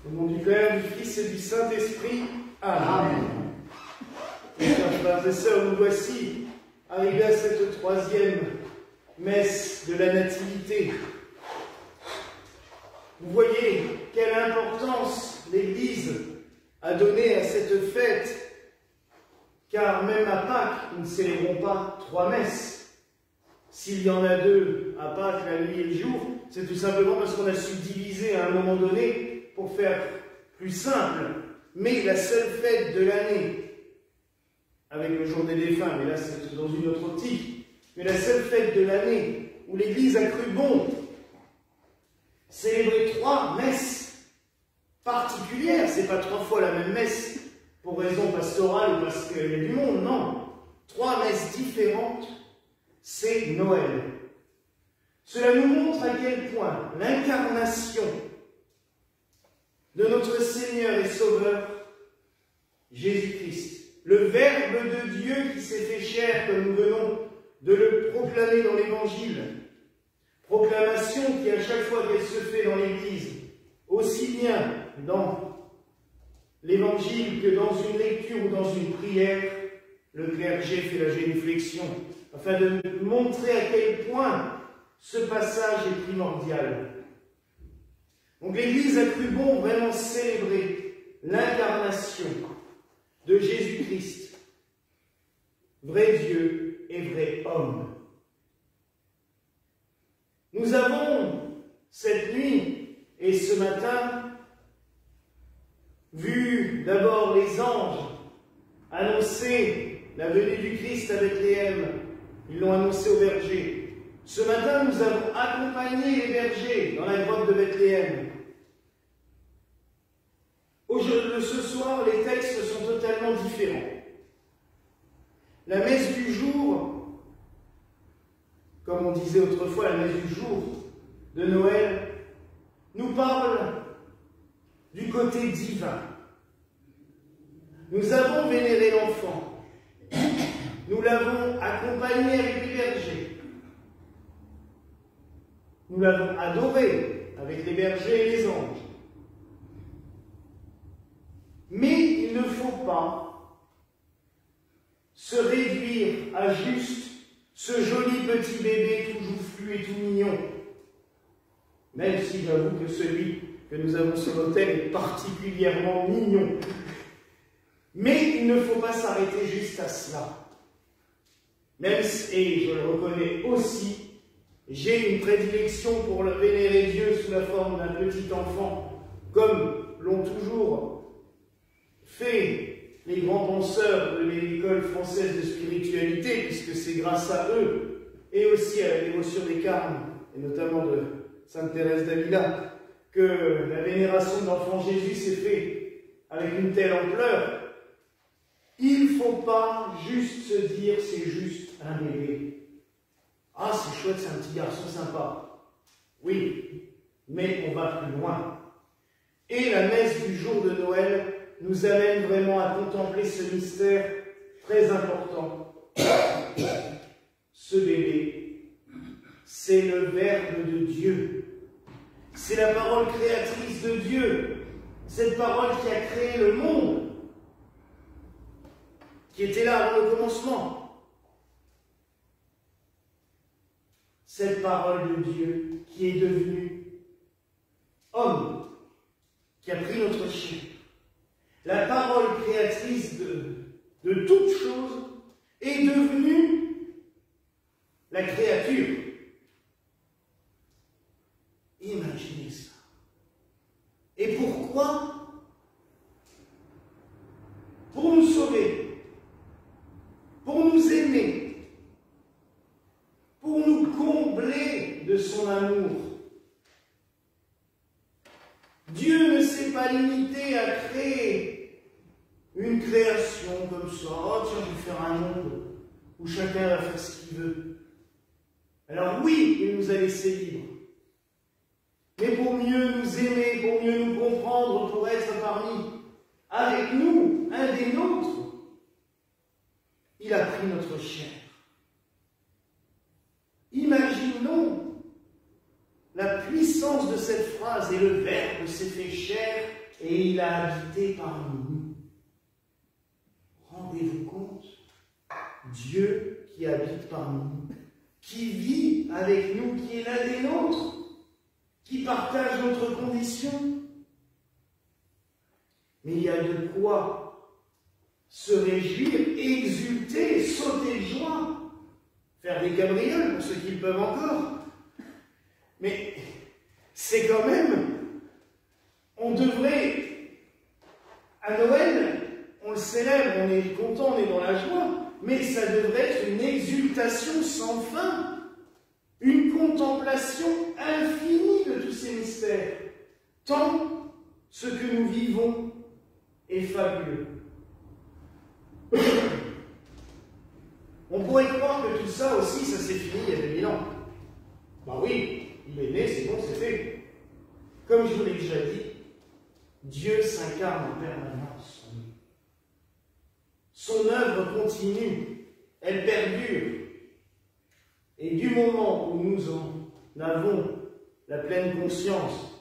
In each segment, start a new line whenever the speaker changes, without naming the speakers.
Au nom du Père, du Fils et du Saint-Esprit. Amen. Chers frères et sœurs, nous voici arrivés à cette troisième messe de la Nativité. Vous voyez quelle importance l'Église a donnée à cette fête, car même à Pâques, nous ne célébrons pas 3 messes. S'il y en a 2 à Pâques, la nuit et le jour, c'est tout simplement parce qu'on a su diviser à un moment donné pour faire plus simple. Mais la seule fête de l'année, avec le jour des défunts, mais là c'est dans une autre optique, mais la seule fête de l'année où l'Église a cru bon célébrer 3 messes particulières, c'est pas 3 fois la même messe pour raison pastorale ou parce qu'il y a du monde, non. 3 messes différentes, c'est Noël. Cela nous montre à quel point l'incarnation de notre Seigneur et Sauveur, Jésus-Christ, le Verbe de Dieu qui s'est fait chair, comme nous venons de le proclamer dans l'Évangile, proclamation qui, à chaque fois qu'elle se fait dans l'Église, aussi bien dans l'Évangile que dans une lecture ou dans une prière, le clergé fait la génuflexion, afin de montrer à quel point ce passage est primordial. Donc l'Église a cru bon vraiment célébrer l'incarnation de Jésus-Christ, vrai Dieu et vrai homme. Nous avons cette nuit et ce matin vu d'abord les anges annoncer la venue du Christ à Bethléem. Ils l'ont annoncé au berger. Ce matin, nous avons accompagné les bergers dans la grotte de Bethléem. Ce soir, les textes sont totalement différents. La messe du jour, comme on disait autrefois, la messe du jour de Noël, nous parle du côté divin. Nous avons vénéré l'enfant. Nous l'avons accompagné avec les bergers. Nous l'avons adoré avec les bergers et les anges. Mais il ne faut pas se réduire à juste ce joli petit bébé tout joufflu et tout mignon. Même si j'avoue que celui que nous avons sur l'autel est particulièrement mignon. Mais il ne faut pas s'arrêter juste à cela. Même si, et je le reconnais aussi, j'ai une prédilection pour le vénérer Dieu sous la forme d'un petit enfant, comme l'ont toujours fait les grands penseurs de l'école française de spiritualité, puisque c'est grâce à eux, et aussi à la dévotion des Carmes, et notamment de Sainte Thérèse d'Avila, que la vénération de l'enfant Jésus s'est faite avec une telle ampleur. Il ne faut pas juste se dire c'est juste un bébé. Ah, c'est chouette, c'est un petit garçon sympa. Oui, mais on va plus loin. Et la messe du jour de Noël nous amène vraiment à contempler ce mystère très important. Ce bébé, c'est le Verbe de Dieu. C'est la parole créatrice de Dieu. Cette parole qui a créé le monde, qui était là avant le commencement. Cette parole de Dieu qui est devenue homme, qui a pris notre chair. La parole créatrice de toutes choses est devenue la créature. Imaginez ça. Et pourquoi? Pour nous sauver, pour nous aimer, pour nous combler de son amour. Dieu ne s'est pas limité à créer une création comme ça. Oh tiens, je vais faire un monde où chacun va faire ce qu'il veut. Alors oui, il nous a laissés libres. Mais pour mieux nous aimer, pour mieux nous comprendre, pour être parmi, avec nous, un des nôtres, il a pris notre chair. Imaginons la puissance de cette phrase, et le Verbe s'est fait chair et il a habité parmi nous. Rendez-vous compte? Dieu qui habite parmi nous, qui vit avec nous, qui est l'un des nôtres, qui partage notre condition. Mais il y a de quoi se réjouir, exulter, sauter de joie, faire des cabrioles pour ceux qui le peuvent encore. Mais c'est quand même, on devrait, à Noël, on le célèbre, on est content, on est dans la joie, mais ça devrait être une exultation sans fin, une contemplation infinie de tous ces mystères, tant ce que nous vivons est fabuleux. On pourrait croire que tout ça aussi, ça s'est fini il y a 2000 ans. Ben oui, il est né, c'est bon, c'est fait. Comme je vous l'ai déjà dit, Dieu s'incarne en permanence en nous. Son œuvre continue, elle perdure. Et du moment où nous en avons la pleine conscience,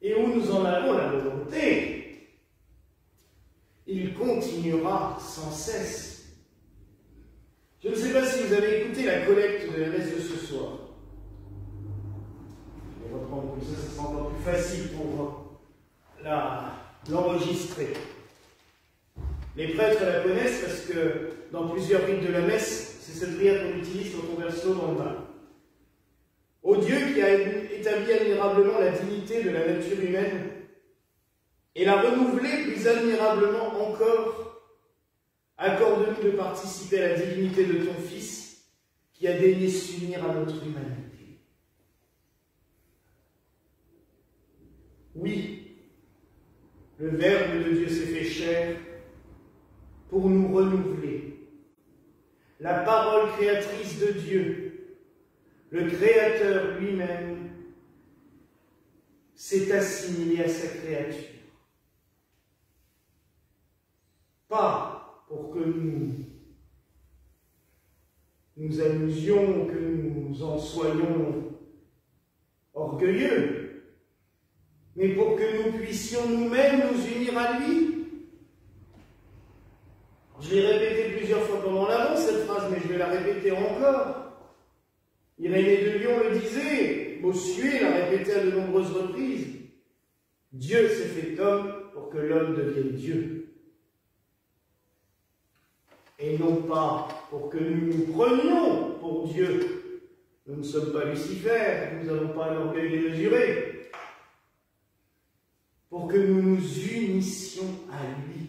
et où nous en avons la volonté, il continuera sans cesse. Je ne sais pas si vous avez écouté la collecte de la messe de ce soir. Je vais reprendre comme ça, ça sera encore plus facile pour l'enregistrer. Les prêtres la connaissent parce que dans plusieurs rites de la messe, c'est cette prière qu'on utilise quand on verse l'eau dans le vin. Ô Dieu qui a établi admirablement la dignité de la nature humaine et l'a renouvelée plus admirablement encore, accorde-nous de participer à la dignité de ton Fils qui a daigné s'unir à notre humanité. Oui, le Verbe de Dieu s'est fait chair pour nous renouveler. La parole créatrice de Dieu, le Créateur lui-même, s'est assimilé à sa créature. Pas pour que nous nous amusions, que nous en soyons orgueilleux, mais pour que nous puissions nous-mêmes nous unir à lui. Je l'ai répété plusieurs fois pendant l'avant, cette phrase, mais je vais la répéter encore. Irénée de Lyon le disait, Bossuet l'a répété à de nombreuses reprises. Dieu s'est fait homme pour que l'homme devienne Dieu. Et non pas pour que nous nous prenions pour Dieu. Nous ne sommes pas Lucifer, nous n'avons pas l'orgueil démesuré. Pour que nous nous unissions à lui.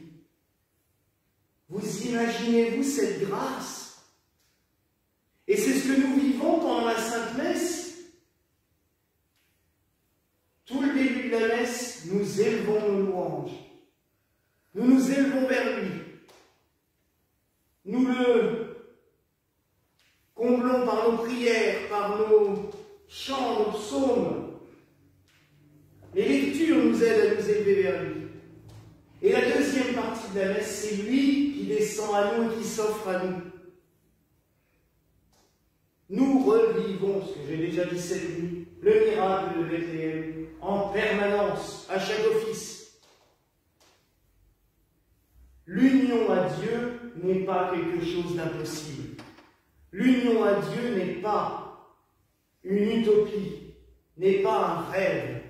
Vous imaginez-vous cette grâce? Et c'est ce que nous vivons pendant la Sainte Messe. Tout le début de la messe, nous élevons nos louanges. Nous nous élevons vers lui. Nous le comblons par nos prières, par nos chants, nos psaumes. Les lectures nous aident à nous élever vers lui. Et la deuxième partie de la messe, c'est lui qui descend à nous et qui s'offre à nous. Nous revivons, ce que j'ai déjà dit cette nuit, le miracle de Bethléem en permanence, à chaque office. L'union à Dieu n'est pas quelque chose d'impossible. L'union à Dieu n'est pas une utopie, n'est pas un rêve.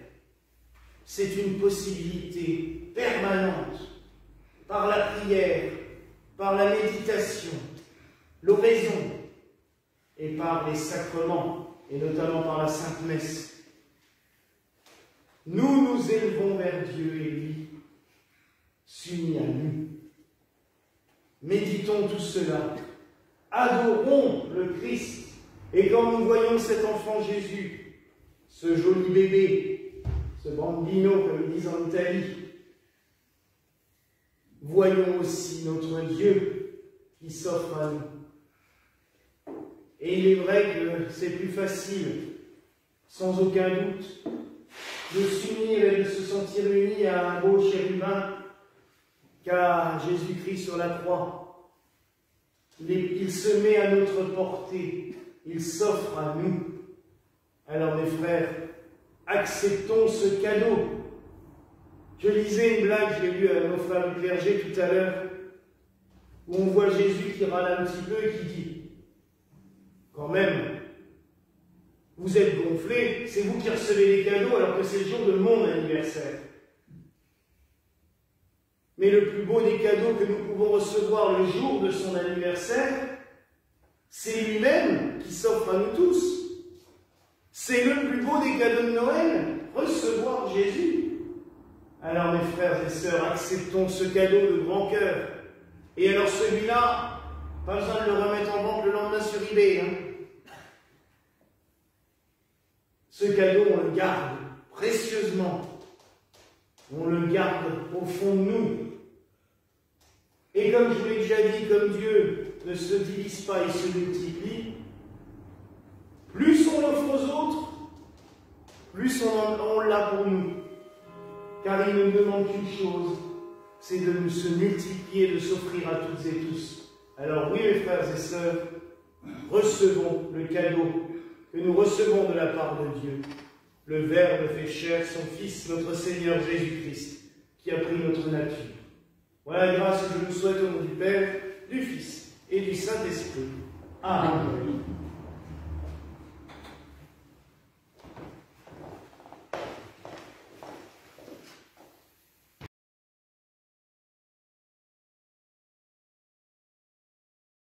C'est une possibilité permanente, par la prière, par la méditation, l'oraison, et par les sacrements, et notamment par la Sainte Messe. Nous nous élevons vers Dieu et lui s'unit à nous. Méditons tout cela, adorons le Christ, et quand nous voyons cet enfant Jésus, ce joli bébé, ce bambino comme ils disent en Italie, voyons aussi notre Dieu qui s'offre à nous. Et il est vrai que c'est plus facile, sans aucun doute, de s'unir et de se sentir unis à un beau chérubin qu'à Jésus-Christ sur la croix. Il se met à notre portée, il s'offre à nous. Alors mes frères, acceptons ce cadeau. Je lisais une blague, je l'ai lue à nos frères du clergé tout à l'heure, où on voit Jésus qui râle un petit peu et qui dit « Quand même, vous êtes gonflés, c'est vous qui recevez les cadeaux alors que c'est le jour de mon anniversaire. » Mais le plus beau des cadeaux que nous pouvons recevoir le jour de son anniversaire, c'est lui-même qui s'offre à nous tous. C'est le plus beau des cadeaux de Noël, recevoir Jésus. Alors mes frères et sœurs, acceptons ce cadeau de grand cœur. Et alors celui-là, pas besoin de le remettre en vente le lendemain sur eBay. Ce cadeau, on le garde précieusement. On le garde au fond de nous. Et comme je vous l'ai déjà dit, comme Dieu ne se divise pas, il se multiplie, plus on l'offre aux autres, plus on l'a pour nous. Car il ne nous demande qu'une chose, c'est de nous se multiplier, de s'offrir à toutes et tous. Alors oui, mes frères et sœurs, recevons le cadeau que nous recevons de la part de Dieu. Le Verbe fait chair, son Fils, notre Seigneur Jésus-Christ, qui a pris notre nature. Voilà la grâce que je nous souhaite au nom du Père, du Fils et du Saint-Esprit. Amen.